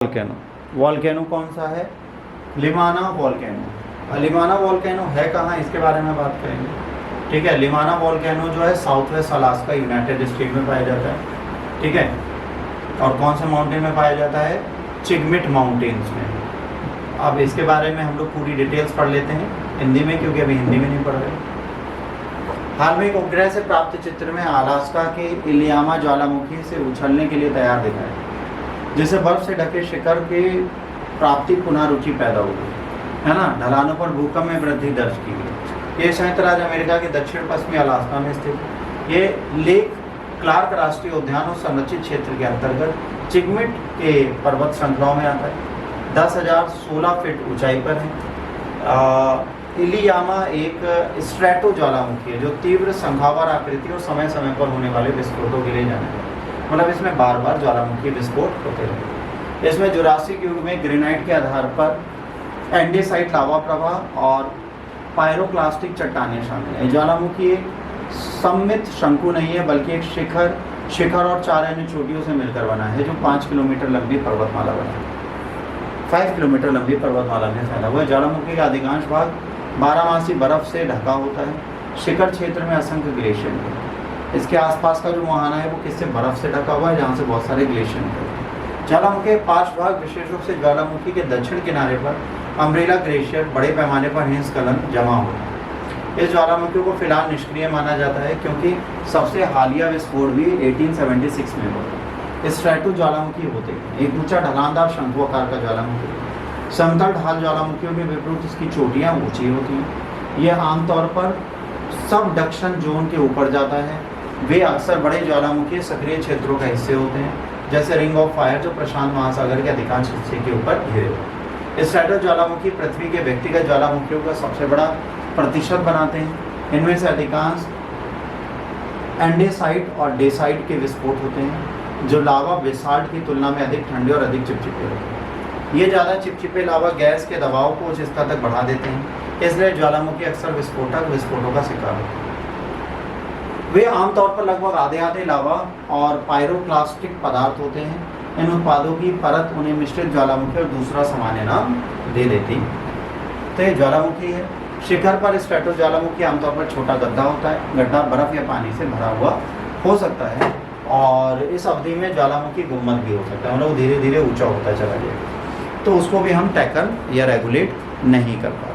Volcano. Volcano कौन सा है? लिमाना वॉल्केनो। लिमाना वॉल्केनो है कहाँ, इसके बारे में बात करेंगे। ठीक है, लिमाना वॉल्केनो जो है south west Alaska United state में पाया जाता है। ठीक है, और कौन से माउंटेन में पाया जाता है? चिगमिट माउंटेन्स में। अब इसके बारे में हम लोग पूरी डिटेल्स पढ़ लेते हैं हिंदी में, क्योंकि अभी हिंदी में नहीं पढ़ रहे। हाल में एक उपग्रह से प्राप्त चित्र में अलास्का के इलियामा ज्वालामुखी से उछलने के लिए तैयार दिखा है, जिससे बर्फ से ढके शिखर की प्राप्ति पुनः रुचि पैदा हो गई है ना। ढलानों पर भूकंप में वृद्धि दर्ज की गई। ये संयुक्त राज्य अमेरिका के दक्षिण पश्चिमी अलास्का में स्थित ये लेक क्लार्क राष्ट्रीय उद्यान और संरक्षित क्षेत्र के अंतर्गत चिगमिट के पर्वत श्रृंखलाओं में आता है। 10,016 फीट ऊंचाई पर है। इलियामा एक स्ट्रैटो ज्वालामुखी है जो तीव्र शंखाकार आकृति और समय समय पर होने वाले विस्फोटों के लिए जाना है। मतलब इसमें बार बार ज्वालामुखी विस्फोट होते रहे। इसमें जुरासिक युग में ग्रेनाइट के आधार पर एंडेसाइट लावा प्रवाह और पायरोक्लास्टिक चट्टानें शामिल हैं। ज्वालामुखी एक सममित शंकु नहीं है, बल्कि एक शिखर और 4 अन्य चोटियों से मिलकर बना है, जो 5 किलोमीटर लंबी पर्वतमाला बना है। 5 किलोमीटर लंबी पर्वतमाला में फैला हुआ है। ज्वालामुखी का अधिकांश भाग 12मासी बर्फ से ढका होता है। शिखर क्षेत्र में असंख्य ग्लेशियर है। इसके आसपास का जो मुहाना है वो किससे? बर्फ से ढका हुआ है, जहाँ से बहुत सारे ग्लेशियर हैं। ज्वालामुखी के 5 भाग, विशेष रूप से ज्वालामुखी के दक्षिण किनारे पर अम्ब्रेला ग्लेशियर बड़े पैमाने पर हिमस्खलन जमा हुआ है। इस ज्वालामुखी को फिलहाल निष्क्रिय माना जाता है, क्योंकि सबसे हालिया विस्फोट भी 1876 में हुआ। स्ट्रैटो ज्वालामुखी होते हैं एक ऊंचा ढलानदार शंकु आकार का ज्वालामुखी। समतल ढाल ज्वालामुखियों के विपरीत इसकी चोटियाँ ऊंची होती हैं। यह आमतौर पर सबडक्शन जोन के ऊपर जाता है। वे अक्सर बड़े ज्वालामुखी सक्रिय क्षेत्रों का हिस्से होते हैं, जैसे रिंग ऑफ फायर जो प्रशांत महासागर के अधिकांश हिस्से के ऊपर घिरे हुए। स्ट्रैटो ज्वालामुखी पृथ्वी के व्यक्तिगत ज्वालामुखियों का सबसे बड़ा प्रतिशत बनाते हैं। इनमें से अधिकांश एंडेसाइट और डेसाइट के विस्फोट होते हैं, जो लावा बेसाल्ट की तुलना में अधिक ठंडे और अधिक चिपचिपे होते हैं। ये ज़्यादा चिपचिपे लावा गैस के दबाव को उस स्तर तक बढ़ा देते हैं, इसलिए ज्वालामुखी अक्सर विस्फोटों का शिकार होते हैं। वे आमतौर पर लगभग आधे लावा और पायरोक्लास्टिक पदार्थ होते हैं। इन उत्पादों की परत उन्हें मिश्रित ज्वालामुखी और दूसरा सामान्य नाम दे देती है। तो ये ज्वालामुखी है। शिखर पर स्ट्रैटो ज्वालामुखी आमतौर पर छोटा गड्ढा होता है। गड्ढा बर्फ या पानी से भरा हुआ हो सकता है, और इस अवधि में ज्वालामुखी गुम्मद भी हो सकता है, मतलब धीरे धीरे ऊंचा होता चला जाएगा। तो उसको भी हम टैकल या रेगुलेट नहीं कर पाते।